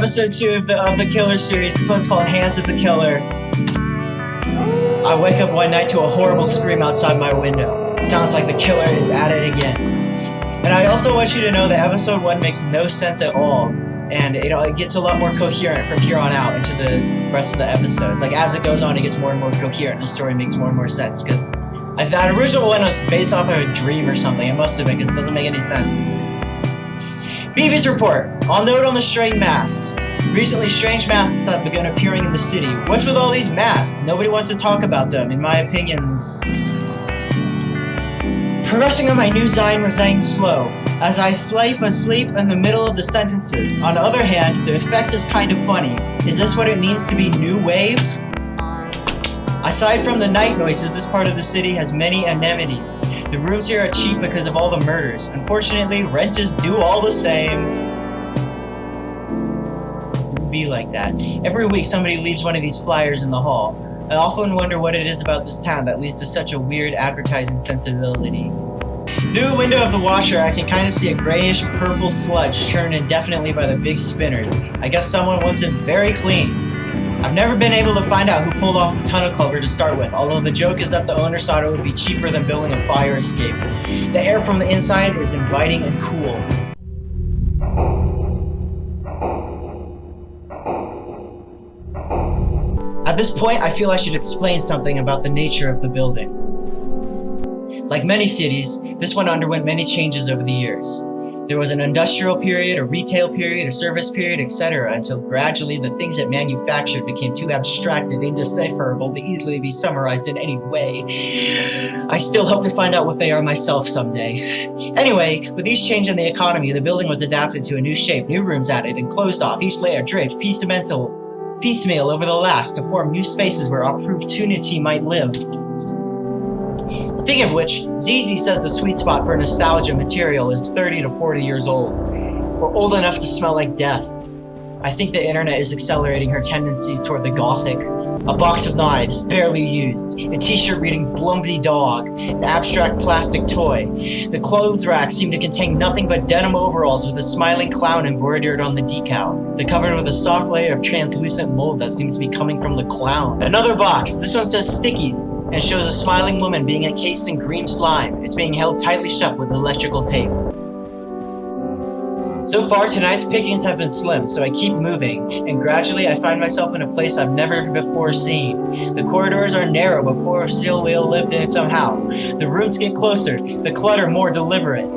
episode 2 of the Killer series. This one's called Hands of the Killer. I wake up one night to a horrible scream outside my window. It sounds like the killer is at it again. And I also want you to know that episode 1 makes no sense at all. And it gets a lot more coherent from here on out into the rest of the episodes. Like, as it goes on, it gets more and more coherent. The story makes more and more sense. Because that original one was based off of a dream or something. It must have been, because it doesn't make any sense. BB's report. I'll note on the strange masks. Recently, strange masks have begun appearing in the city. What's with all these masks? Nobody wants to talk about them, in my opinions. Progressing on my new Zion remains slow, as I sleep asleep in the middle of the sentences. On the other hand, the effect is kind of funny. Is this what it means to be new wave? Aside from the night noises, this part of the city has many amenities. The rooms here are cheap because of all the murders. Unfortunately, rent is due all the same. Do be like that. Every week somebody leaves one of these flyers in the hall. I often wonder what it is about this town that leads to such a weird advertising sensibility. Through the window of the washer, I can kind of see a grayish purple sludge churned indefinitely by the big spinners. I guess someone wants it very clean. I've never been able to find out who pulled off the tunnel cover to start with, although the joke is that the owner thought it would be cheaper than building a fire escape. The air from the inside is inviting and cool. At this point, I feel I should explain something about the nature of the building. Like many cities, this one underwent many changes over the years. There was an industrial period, a retail period, a service period, etc., until gradually the things it manufactured became too abstract and indecipherable to easily be summarized in any way. I still hope to find out what they are myself someday. Anyway, with each change in the economy, the building was adapted to a new shape, new rooms added and closed off, each layer draped piecemeal over the last to form new spaces where opportunity might live. Speaking of which, ZZ says the sweet spot for nostalgia material is 30 to 40 years old. Or old enough to smell like death. I think the internet is accelerating her tendencies toward the gothic. A box of knives, barely used. A t-shirt reading Blumpty Dog. An abstract plastic toy. The clothes racks seem to contain nothing but denim overalls with a smiling clown embroidered on the decal. They're covered with a soft layer of translucent mold that seems to be coming from the clown. Another box. This one says Stickies and shows a smiling woman being encased in green slime. It's being held tightly shut with electrical tape. So far, tonight's pickings have been slim, so I keep moving, and gradually I find myself in a place I've never before seen. The corridors are narrow, but still lived in somehow. The rooms get closer, the clutter more deliberate.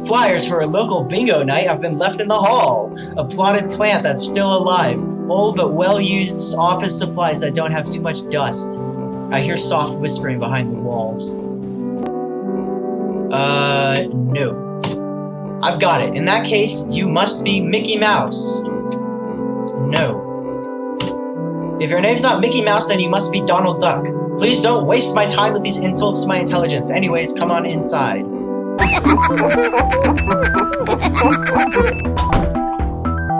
Flyers for a local bingo night have been left in the hall. A plotted plant that's still alive. Old but well-used office supplies that don't have too much dust. I hear soft whispering behind the walls. No. I've got it. In that case, you must be Mickey Mouse. No. If your name's not Mickey Mouse, then you must be Donald Duck. Please don't waste my time with these insults to my intelligence. Anyways, come on inside.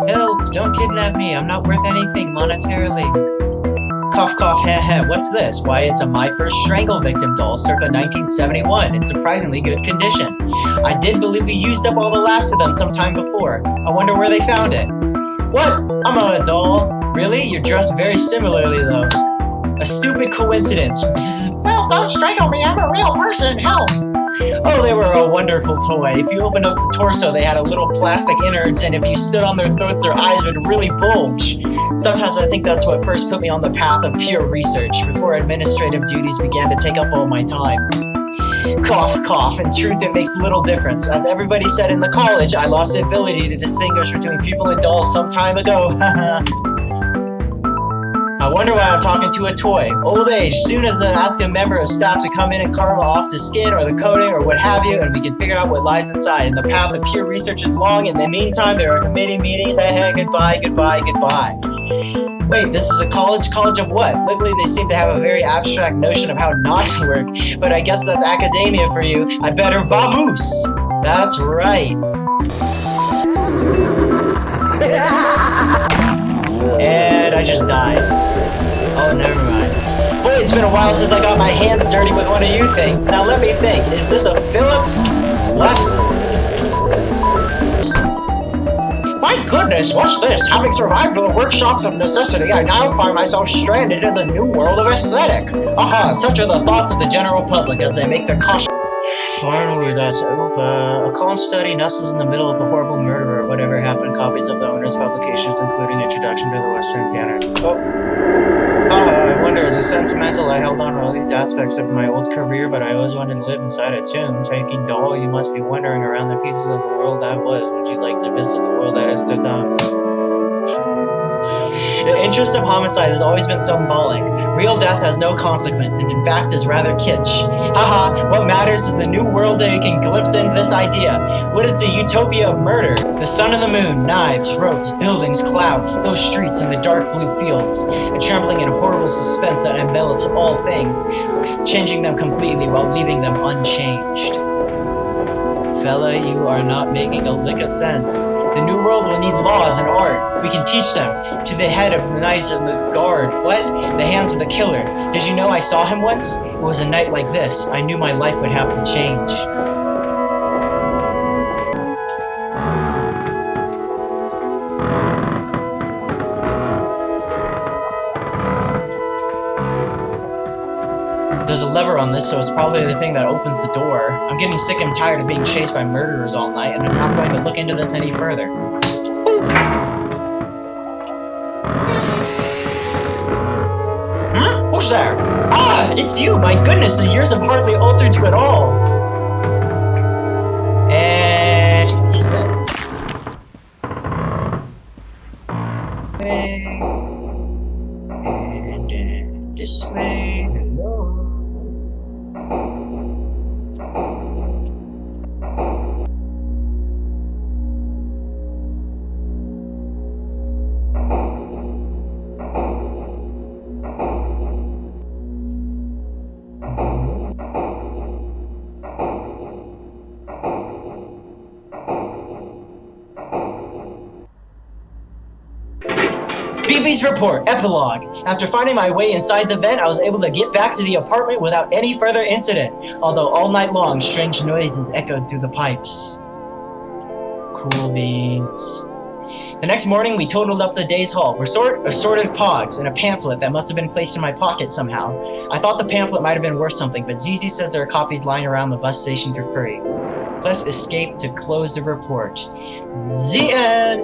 Help! Don't kidnap me. I'm not worth anything monetarily. Cough cough heh heh, what's this? Why, it's a My First Strangle Victim doll circa 1971 in surprisingly good condition. I did believe we used up all the last of them sometime before. I wonder where they found it. What? I'm not a doll. Really? You're dressed very similarly though. A stupid coincidence. Psst. Well, don't strangle me, I'm a real person, help! Oh, they were a wonderful toy. If you opened up the torso, they had a little plastic innards, and if you stood on their throats, their eyes would really bulge. Sometimes I think that's what first put me on the path of pure research, before administrative duties began to take up all my time. Cough, cough. In truth, it makes little difference. As everybody said in the college, I lost the ability to distinguish between people and dolls some time ago. I wonder why I'm talking to a toy. Old age. Soon as I ask a member of staff to come in and carve off the skin or the coating or what have you, and we can figure out what lies inside. And the path of pure research is long. In the meantime, there are committee meetings. Hey, goodbye, goodbye, goodbye. Wait, this is a college? College of what? Lately, they seem to have a very abstract notion of how knots work, but I guess that's academia for you. I better vamoose. That's right. And I just died. Oh, never mind. Boy, it's been a while since I got my hands dirty with one of you things. Now let me think. Is this a Phillips? What? My goodness, what's this? Having survived the workshops of necessity, I now find myself stranded in the new world of aesthetic. Aha, such are the thoughts of the general public as they make their caution. Finally, that's over. A calm study nestles in the middle of the horrible murder. Whatever happened, copies of the owner's publications, including Introduction to the Western Canon. I wonder, is it sentimental? I held on to all these aspects of my old career, but I always wanted to live inside a tomb. Taking doll, you must be wandering around the pieces of the world that was. Would you like to visit the world that is to come? The interest of homicide has always been symbolic. Real death has no consequence, and in fact is rather kitsch. Haha, what matters is the new world that you can glimpse into this idea. What is the utopia of murder? The sun and the moon, knives, ropes, buildings, clouds, still streets, and the dark blue fields. A trembling and horrible suspense that envelops all things, changing them completely while leaving them unchanged. Fella, you are not making a lick of sense. The new world will need laws and art. We can teach them. To the head of the knives of the guard. What? The hands of the killer. Did you know I saw him once? It was a night like this. I knew my life would have to change. There's a lever on this, so it's probably the thing that opens the door. I'm getting sick and tired of being chased by murderers all night, and I'm not going to look into this any further. Ooh. Huh? Who's there? Ah, it's you! My goodness, the years have hardly altered you at all! And he's dead. And this way, hello. BB's report, epilogue. After finding my way inside the vent, I was able to get back to the apartment without any further incident, although all night long, strange noises echoed through the pipes. Cool beans. The next morning, we totaled up the day's haul. Assorted pogs and a pamphlet that must have been placed in my pocket somehow. I thought the pamphlet might have been worth something, but ZZ says there are copies lying around the bus station for free. Press escape to close the report. The end!